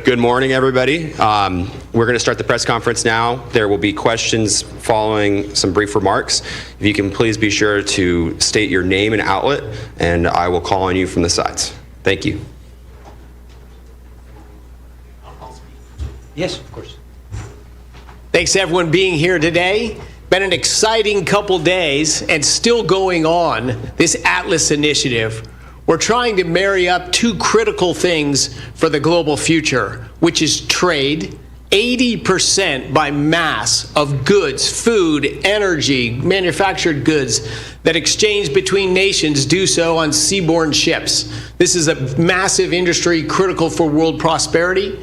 Good morning, everybody. We're going to start the press conference now. There will be questions following some brief remarks. If you can please be sure to state your name and outlet, and I will call on you from the sides. Thank you. Yes, of course. Thanks, everyone, being here today. Been an exciting couple days and still going on, this Atlas initiative. We're trying to marry up two critical things for the global future, which is trade. 80% by mass of goods, food, energy, manufactured goods that exchange between nations do so on seaborne ships. This is a massive industry critical for world prosperity,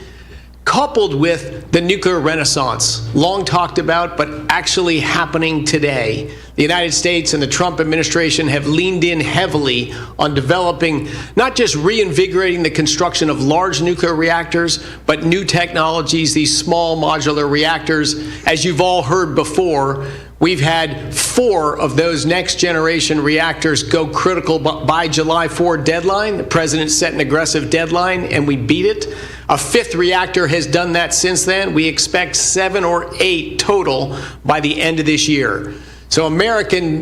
coupled with the nuclear renaissance, long talked about, but actually happening today. The United States and the Trump administration have leaned in heavily on developing, not just reinvigorating the construction of large nuclear reactors, but new technologies, these small modular reactors. As you've all heard before, we've had 4 of those next generation reactors go critical by July 4 deadline. The president set an aggressive deadline and we beat it. A 5th reactor has done that since then. We expect 7 or 8 total by the end of this year. So American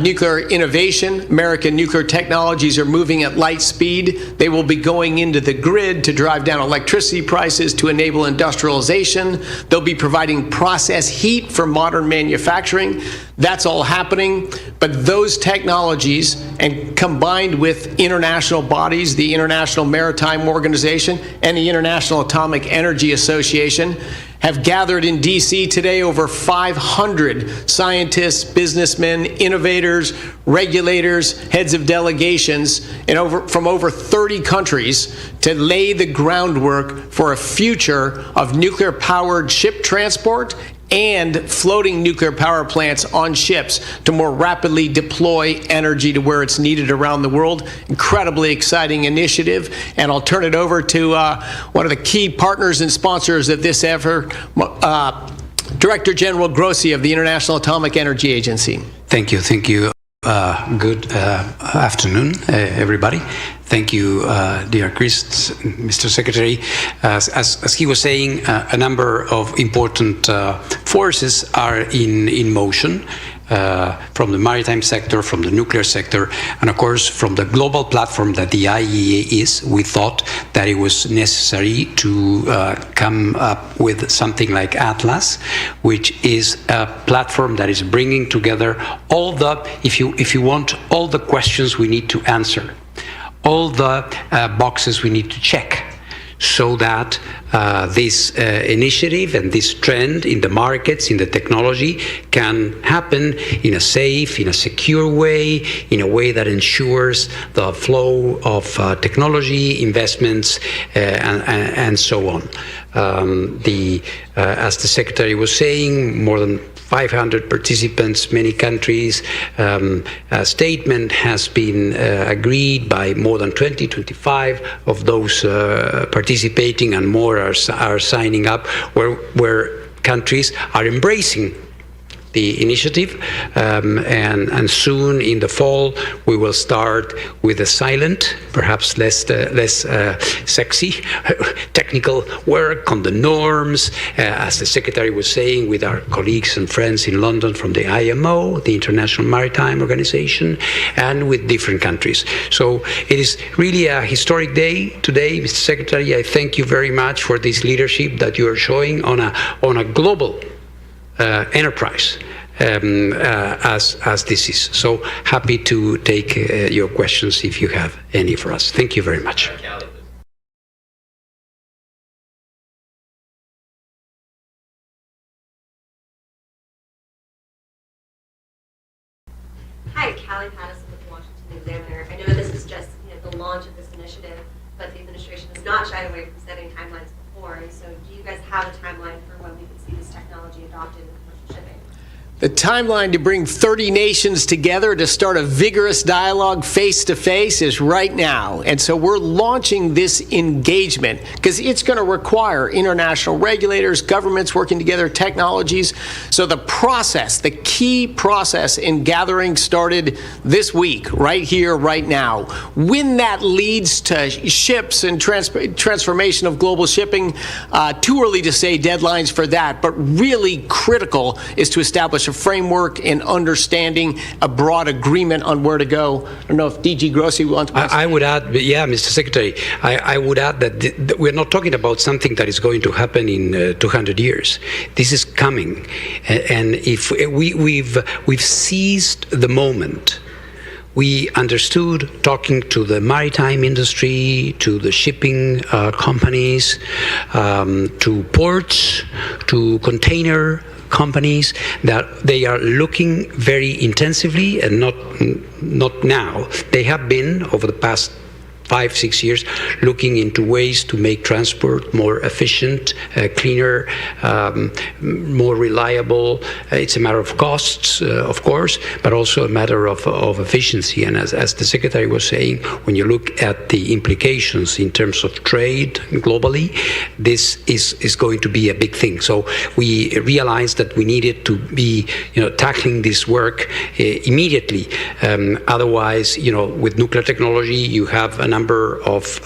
nuclear innovation, American nuclear technologies are moving at light speed. They will be going into the grid to drive down electricity prices, to enable industrialization. They'll be providing process heat for modern manufacturing. That's all happening. But those technologies, and combined with international bodies, the International Maritime Organization and the International Atomic Energy Association, have gathered in D.C. today over 500 scientists, businessmen, innovators, regulators, heads of delegations from over 30 countries to lay the groundwork for a future of nuclear-powered ship transport and floating nuclear power plants on ships to more rapidly deploy energy to where it's needed around the world. Incredibly exciting initiative. And I'll turn it over to one of the key partners and sponsors of this effort, Director General Grossi of the International Atomic Energy Agency. Thank you. Thank you. Good afternoon, everybody. Thank you, dear Chris, Mr. Secretary. As he was saying, a number of important forces are in motion. From the maritime sector, from the nuclear sector, and of course from the global platform that the IAEA is. We thought that it was necessary to come up with something like Atlas, which is a platform that is bringing together all the, if you want, all the questions we need to answer, all the boxes we need to check, so that this initiative and this trend in the markets, in the technology, can happen in a safe, in a secure way, in a way that ensures the flow of technology, investments, and so on. As the Secretary was saying, more than 500 participants, many countries. A statement has been agreed by more than 25 of those participating, and more are signing up, where countries are embracing the initiative, and soon in the fall we will start with a silent, perhaps less sexy technical work on the norms, as the Secretary was saying, with our colleagues and friends in London from the IMO, the International Maritime Organization, and with different countries. So it is really a historic day today, Mr. Secretary. I thank you very much for this leadership that you are showing on a global enterprise as this is. So happy to take your questions if you have any for us. Thank you very much. Hi, Callie Pattison with the Washington Examiner. I know this is just the launch of this initiative, but the administration has not shied away from setting timelines before. And so do you guys have a timeline for when we could see this technology adopted in commercial shipping? The timeline to bring 30 nations together to start a vigorous dialogue face-to-face is right now. And so we're launching this engagement because it's going to require international regulators, governments working together, technologies. So the process, the key process in gathering started this week, right here, right now. When that leads to ships and transformation of global shipping, too early to say deadlines for that, but really critical is to establish a framework and understanding a broad agreement on where to go. I don't know if DG Grossi wants to. I would add, yeah, Mr. Secretary, I would add that we're not talking about something that is going to happen in 200 years. This is coming, and if we've seized the moment. We understood, talking to the maritime industry, to the shipping companies, to ports, to container companies, that they are looking very intensively, and not now. They have been, over the past 5-6 years, looking into ways to make transport more efficient, cleaner, more reliable. It's a matter of costs, of course, but also a matter of efficiency. And as the Secretary was saying, when you look at the implications in terms of trade globally, this is going to be a big thing. So we realized that we needed to be, tackling this work immediately. Otherwise, with nuclear technology, you have a number of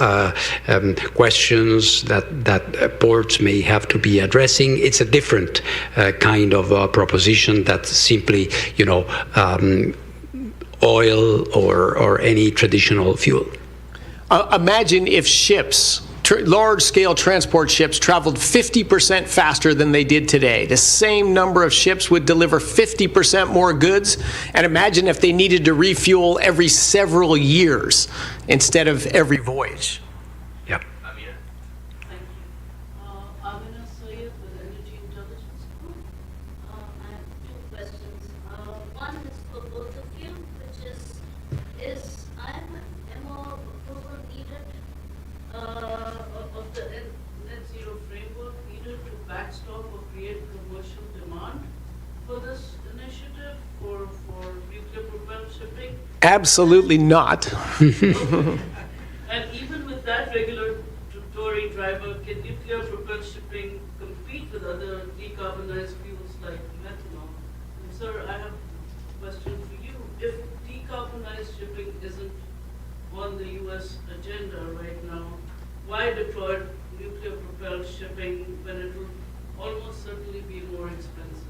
questions that ports may have to be addressing. It's a different kind of proposition that simply, oil or any traditional fuel. Imagine if ships, large-scale transport ships, traveled 50% faster than they did today. The same number of ships would deliver 50% more goods. And imagine if they needed to refuel every several years instead of every voyage. Yeah. Thank you. Amina Soyed with Energy Intelligence Group. I have two questions. One is for both of you, which is IMO approval needed of the net zero framework needed to backstop or create commercial demand for this initiative or for nuclear propelled shipping? Absolutely not. And even with that regulatory driver, can nuclear propelled shipping compete with other decarbonized fuels like methanol? And sir, I have a question for you. If decarbonized shipping isn't on the U.S. agenda right now, why deploy nuclear propelled shipping when it will almost certainly be more expensive?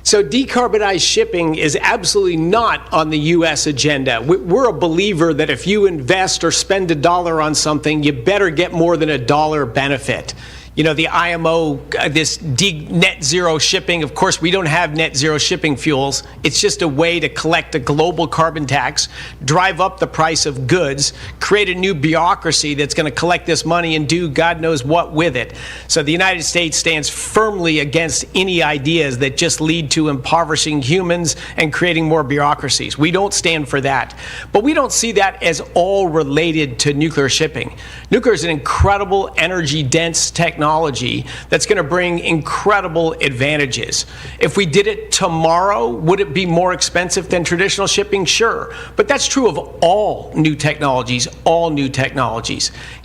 So decarbonized shipping is absolutely not on the U.S. agenda. We're a believer that if you invest or spend $1 on something, you better get more than $1 benefit. The IMO, this net zero shipping, of course, we don't have net zero shipping fuels. It's just a way to collect a global carbon tax, drive up the price of goods, create a new bureaucracy that's going to collect this money and do God knows what with it. So the United States stands firmly against any ideas that just lead to impoverishing humans and creating more bureaucracies. We don't stand for that. But we don't see that as all related to nuclear shipping. Nuclear is an incredible energy-dense technology that's going to bring incredible advantages. If we did it tomorrow, would it be more expensive than traditional shipping? Sure. But that's true of all new technologies,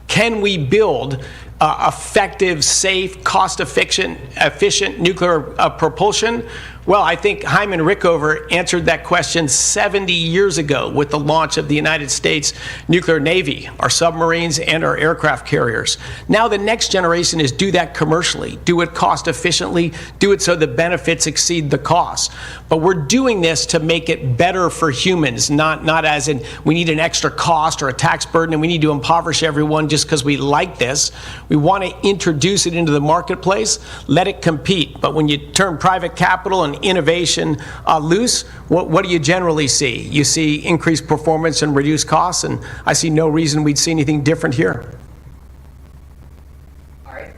Can we build effective, safe, cost-efficient nuclear propulsion? Well, I think Hyman Rickover answered that question 70 years ago with the launch of the United States nuclear Navy, our submarines and our aircraft carriers. Now the next generation is do that commercially, do it cost efficiently, do it so the benefits exceed the costs. But we're doing this to make it better for humans, not as in we need an extra cost or a tax burden and we need to impoverish everyone just because we like this. We want to introduce it into the marketplace, let it compete. But when you turn private capital and innovation loose, what do you generally see? You see increased performance and reduced costs, and I see no reason we'd see anything different here. Ari?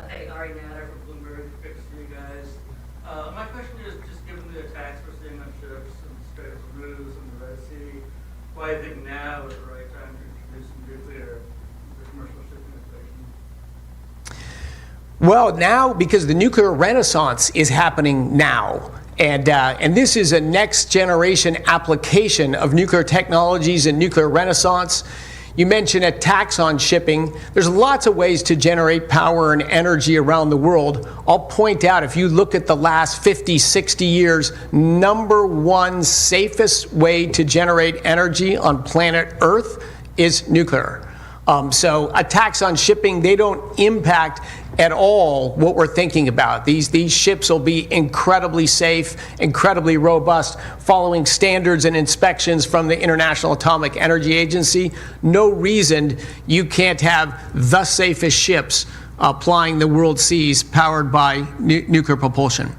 Hey, Ari Natter from Bloomberg. Good to see you guys. My question is, just given the attacks we're seeing on ships and the Strait of Hormuz and the Red Sea, why do you think now is the right time to introduce some nuclear into the commercial shipping equation? Well, now, because the nuclear renaissance is happening now. And this is a next generation application of nuclear technologies and nuclear renaissance. You mentioned a tax on shipping. There's lots of ways to generate power and energy around the world. I'll point out, if you look at the last 50, 60 years, number one safest way to generate energy on planet Earth is nuclear. So a tax on shipping, they don't impact at all what we're thinking about. These ships will be incredibly safe, incredibly robust, following standards and inspections from the International Atomic Energy Agency. No reason you can't have the safest ships plying the world seas powered by nuclear propulsion.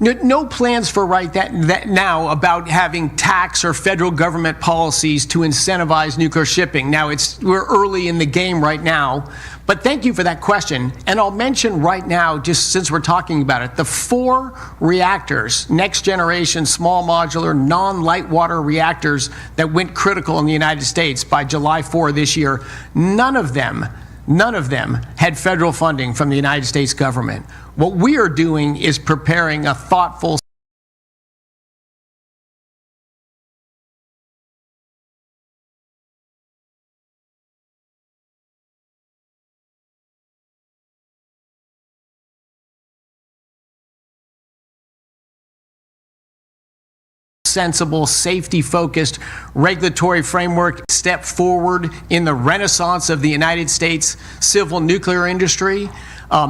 No plans for that now about having tax or federal government policies to incentivize nuclear shipping. Now, we're early in the game right now, but thank you for that question. And I'll mention right now, just since we're talking about it, the 4 reactors, next generation small modular non-light water reactors that went critical in the United States by July 4 this year, none of them had federal funding from the United States government. What we are doing is preparing a thoughtful, sensible, safety-focused regulatory framework, step forward in the renaissance of the United States civil nuclear industry.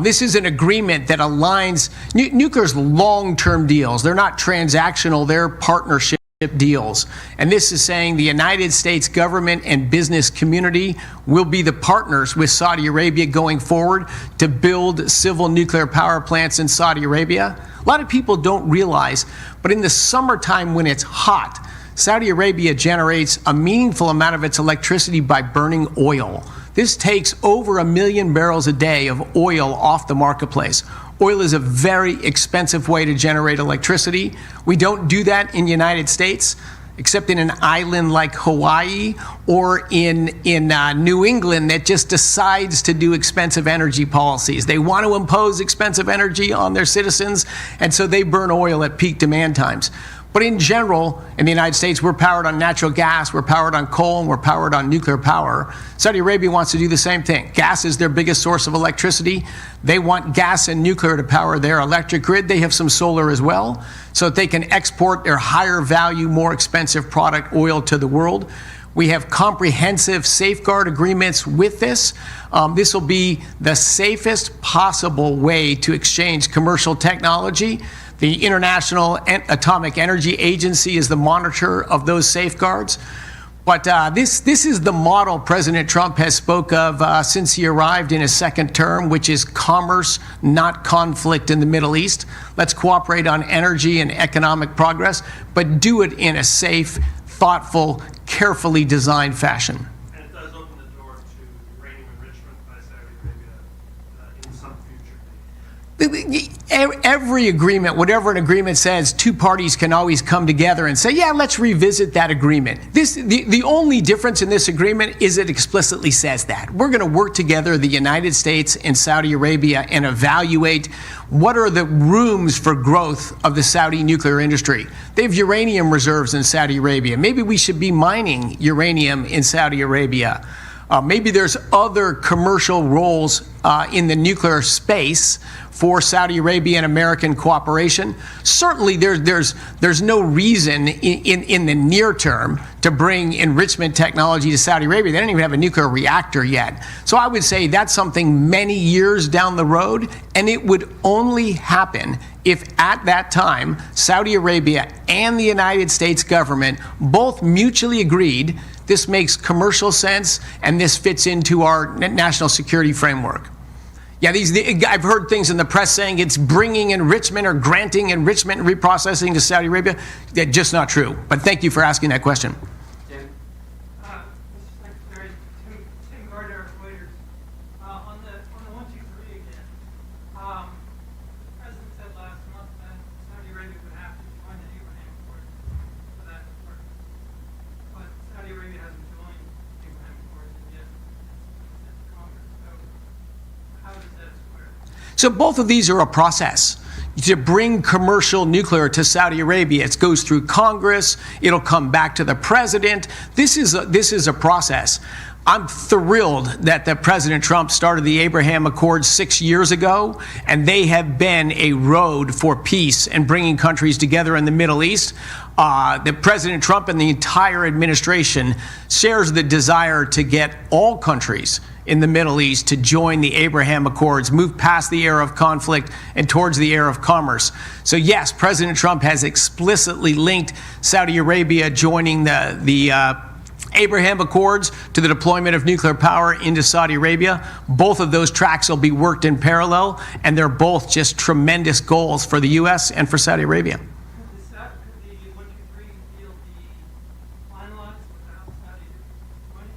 This is an agreement that aligns nuclear's long-term deals. They're not transactional, they're partnership deals. And this is saying the United States government and business community will be the partners with Saudi Arabia going forward to build civil nuclear power plants in Saudi Arabia. A lot of people don't realize, but in the summertime when it's hot, Saudi Arabia generates a meaningful amount of its electricity by burning oil. This takes over 1 million barrels a day of oil off the marketplace. Oil is a very expensive way to generate electricity. We don't do that in the United States, except in an island like Hawaii or in New England that just decides to do expensive energy policies. They want to impose expensive energy on their citizens, and so they burn oil at peak demand times. But in general, in the United States, we're powered on natural gas, we're powered on coal, and we're powered on nuclear power. Saudi Arabia wants to do the same thing. Gas is their biggest source of electricity. They want gas and nuclear to power their electric grid. They have some solar as well, so that they can export their higher value, more expensive product, oil, to the world. We have comprehensive safeguard agreements with this. This will be the safest possible way to exchange commercial technology. The International Atomic Energy Agency is the monitor of those safeguards. But this is the model President Trump has spoke of since he arrived in his second term, which is commerce, not conflict in the Middle East. Let's cooperate on energy and economic progress, but do it in a safe, thoughtful, carefully designed fashion. And it does open the door to uranium enrichment by Saudi Arabia in some future. Every agreement, whatever an agreement says, two parties can always come together and say, yeah, let's revisit that agreement. The only difference in this agreement is it explicitly says that. We're going to work together, the United States and Saudi Arabia, and evaluate what are the rooms for growth of the Saudi nuclear industry. They have uranium reserves in Saudi Arabia. Maybe we should be mining uranium in Saudi Arabia. Maybe there's other commercial roles in the nuclear space for Saudi Arabia and American cooperation. Certainly, there's no reason in the near term to bring enrichment technology to Saudi Arabia. They don't even have a nuclear reactor yet. So I would say that's something many years down the road, and it would only happen if at that time Saudi Arabia and the United States government both mutually agreed this makes commercial sense and this fits into our national security framework. Yeah, I've heard things in the press saying it's bringing enrichment or granting enrichment and reprocessing to Saudi Arabia. That's just not true. But thank you for asking that question. Mr. Secretary, Tim Gardner, Reuters. On the 123 again, the President said last month that Saudi Arabia would have to join the Abraham Accords for that to work. But Saudi Arabia hasn't joined the Abraham Accords yet. It's Congress. So how does that square? So both of these are a process. To bring commercial nuclear to Saudi Arabia, it goes through Congress, it'll come back to the president. This is a process. I'm thrilled that President Trump started the Abraham Accords 6 years ago, and they have been a road for peace and bringing countries together in the Middle East. That President Trump and the entire administration shares the desire to get all countries in the Middle East to join the Abraham Accords, move past the era of conflict and towards the era of commerce. So yes, President Trump has explicitly linked Saudi Arabia joining the Abraham Accords to the deployment of nuclear power into Saudi Arabia. Both of those tracks will be worked in parallel, and they're both just tremendous goals for the U.S. and for Saudi Arabia. Could the 123 deal be finalized without Saudi joining?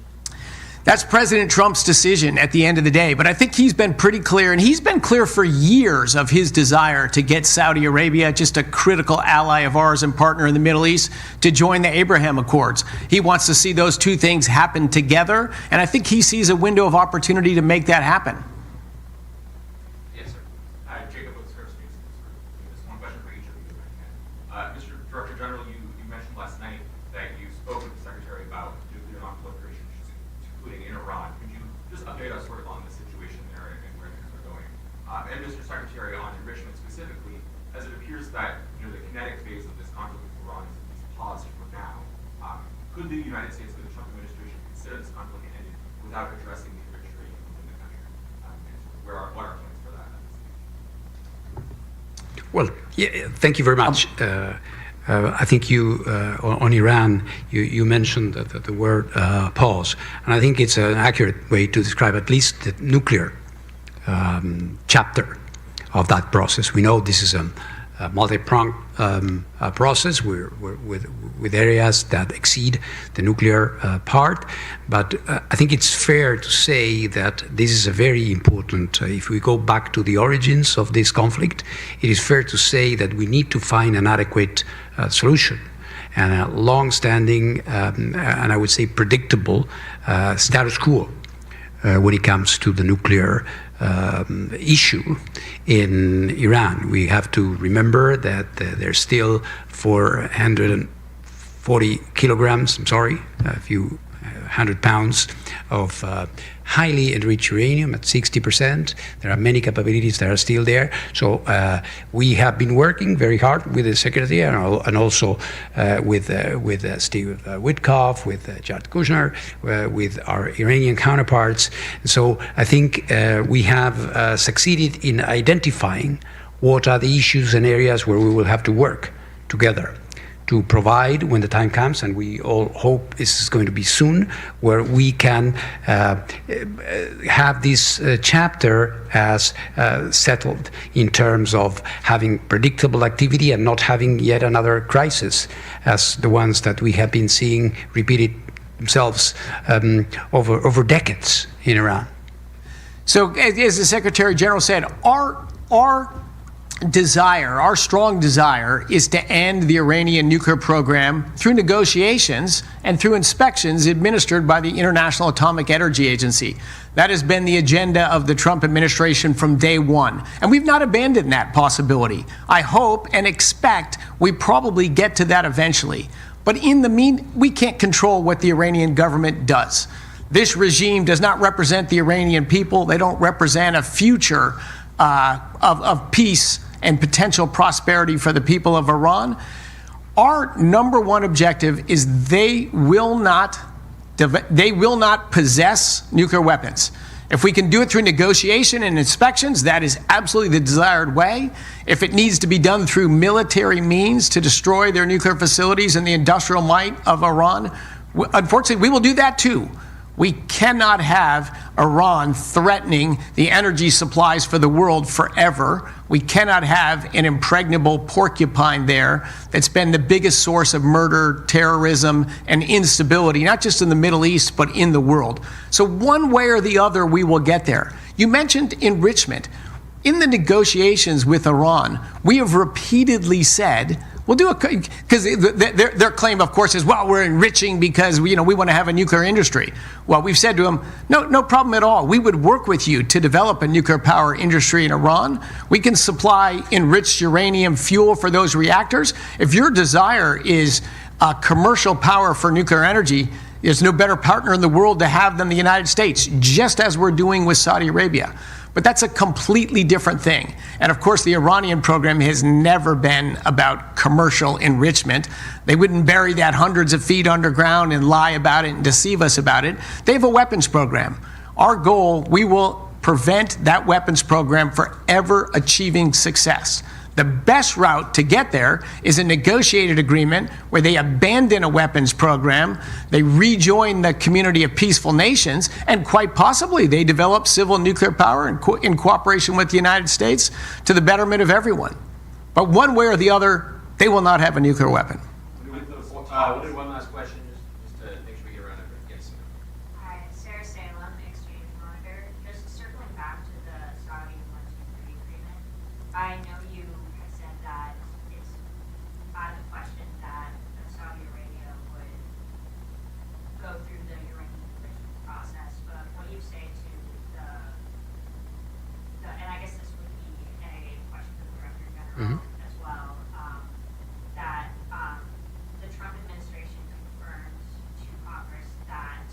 That's President Trump's decision at the end of the day. But I think he's been pretty clear, and he's been clear for years of his desire to get Saudi Arabia, just a critical ally of ours and partner in the Middle East, to join the Abraham Accords. He wants to see those two things happen together, and I think he sees a window of opportunity to make that happen. Yes, sir. Jacob with Scripps News. Just one question for each of you, if I can. Mr. Director General, you mentioned last night that you spoke with the Secretary about nuclear non-proliferation issues, including in Iran. Could you just update us sort of on the situation there and where things are going? And Mr. Secretary, on enrichment specifically, as it appears that the kinetic phase of this conflict with Iran is paused for now, could the United States, could the Trump administration consider this conflict ended without addressing the enriched uranium within the country? What are plans for that? Well, yeah, thank you very much. I think you, on Iran, you mentioned the word pause, and I think it's an accurate way to describe at least the nuclear chapter of that process. We know this is a multi-pronged process with areas that exceed the nuclear part, but I think it's fair to say that this is a very important, if we go back to the origins of this conflict, it is fair to say that we need to find an adequate solution and a long-standing and I would say predictable status quo when it comes to the nuclear issue in Iran. We have to remember that there's still 440 kilograms, a few 100 pounds of highly enriched uranium at 60%. There are many capabilities that are still there. So we have been working very hard with the Secretary and also with Steve Witkoff, with Jared Kushner, with our Iranian counterparts. So I think we have succeeded in identifying what are the issues and areas where we will have to work together to provide when the time comes, and we all hope this is going to be soon, where we can have this chapter as settled in terms of having predictable activity and not having yet another crisis as the ones that we have been seeing repeated themselves over decades in Iran. So as the Secretary General said, our strong desire is to end the Iranian nuclear program through negotiations and through inspections administered by the International Atomic Energy Agency. That has been the agenda of the Trump administration from day one. And we've not abandoned that possibility. I hope and expect we probably get to that eventually. But in the meantime, we can't control what the Iranian government does. This regime does not represent the Iranian people. They don't represent a future of peace and potential prosperity for the people of Iran. Our number one objective is they will not possess nuclear weapons. If we can do it through negotiation and inspections, that is absolutely the desired way. If it needs to be done through military means to destroy their nuclear facilities and the industrial might of Iran, unfortunately, we will do that too. We cannot have Iran threatening the energy supplies for the world forever. We cannot have an impregnable porcupine there that's been the biggest source of murder, terrorism, and instability, not just in the Middle East, but in the world. So one way or the other, we will get there. You mentioned enrichment. In the negotiations with Iran, we have repeatedly said, we'll do it, because their claim, of course, is, well, we're enriching because we want to have a nuclear industry. Well, we've said to them, no problem at all. We would work with you to develop a nuclear power industry in Iran. We can supply enriched uranium fuel for those reactors. If your desire is commercial power for nuclear energy, there's no better partner in the world to have than the United States, just as we're doing with Saudi Arabia. But that's a completely different thing. And of course, the Iranian program has never been about commercial enrichment. They wouldn't bury that hundreds of feet underground and lie about it and deceive us about it. They have a weapons program. Our goal, we will prevent that weapons program from ever achieving success. The best route to get there is a negotiated agreement where they abandon a weapons program, they rejoin the community of peaceful nations, and quite possibly they develop civil nuclear power in cooperation with the United States to the betterment of everyone. But one way or the other, they will not have a nuclear weapon. We'll do one last question, just to make sure we get around everything. Yes. Hi, Sarah Salem, Exchange Monitor. Just circling back to the Saudi 123 agreement, I know you have said that it's out of the question that Saudi Arabia would go through the uranium enrichment process, but what you say to and I guess this would be a question for the Director General as well, that the Trump administration confirmed to Congress that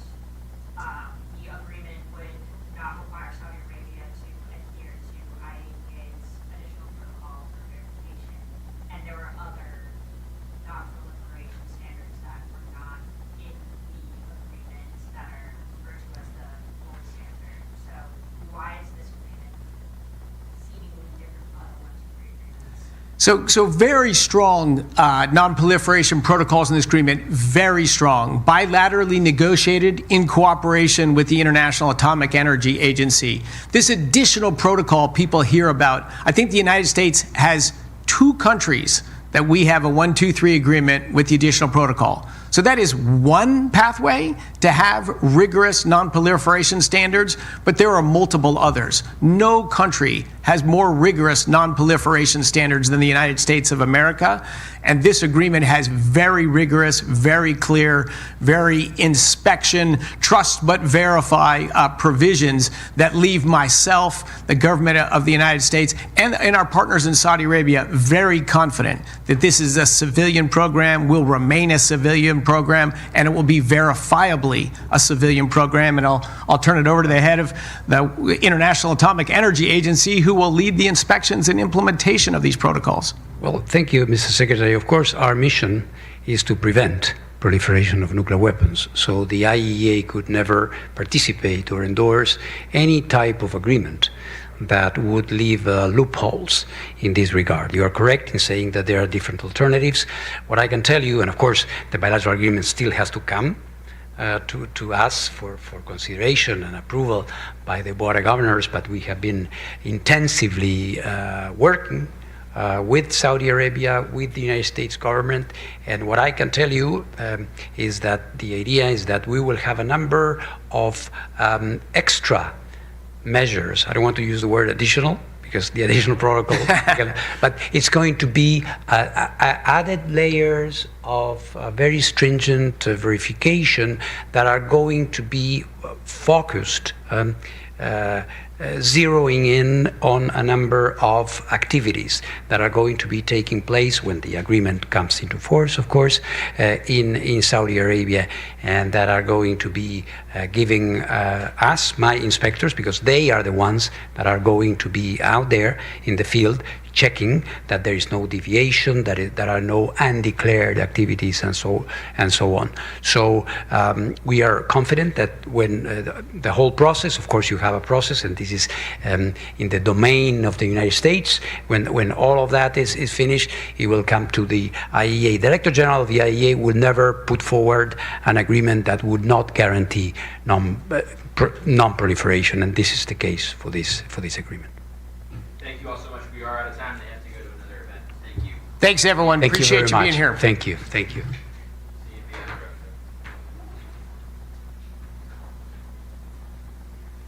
the agreement would not require Saudi Arabia to adhere to IAEA's additional protocol for verification, and there were other non-proliferation standards that were not in the agreement that are referred to as the gold standard. So why is this agreement seemingly different from other 123 agreements? So very strong non-proliferation protocols in this agreement, very strong, bilaterally negotiated in cooperation with the International Atomic Energy Agency. This additional protocol people hear about, I think the United States has 2 countries that we have a 123 agreement with the additional protocol. So that is one pathway to have rigorous non-proliferation standards, but there are multiple others. No country has more rigorous non-proliferation standards than the United States of America, and this agreement has very rigorous, very clear, very inspection, trust but verify provisions that leave myself, the government of the United States, and our partners in Saudi Arabia very confident that this is a civilian program, will remain a civilian program, and it will be verifiably a civilian program. And I'll turn it over to the head of the International Atomic Energy Agency, who will lead the inspections and implementation of these protocols. Well, thank you, Mr. Secretary. Of course, our mission is to prevent proliferation of nuclear weapons. So the IAEA could never participate or endorse any type of agreement that would leave loopholes in this regard. You are correct in saying that there are different alternatives. What I can tell you, and of course the bilateral agreement still has to come to us for consideration and approval by the Board of Governors, but we have been intensively working with Saudi Arabia, with the United States government, and what I can tell you is that the idea is that we will have a number of extra measures. I don't want to use the word additional, because the additional protocol, but it's going to be added layers of very stringent verification that are going to be focused, zeroing in on a number of activities that are going to be taking place when the agreement comes into force, of course, in Saudi Arabia, and that are going to be giving us, my inspectors, because they are the ones that are going to be out there in the field, checking that there is no deviation, that there are no undeclared activities, and so on. So we are confident that when the whole process, of course, you have a process, and this is in the domain of the United States. When all of that is finished, it will come to the IAEA. Director General of the IAEA will never put forward an agreement that would not guarantee non-proliferation, and this is the case for this agreement. Thank you all so much. We are out of time. They have to go to another event. Thank you. Thanks, everyone. Thank Appreciate you you very being much. here. Thank you. Thank you.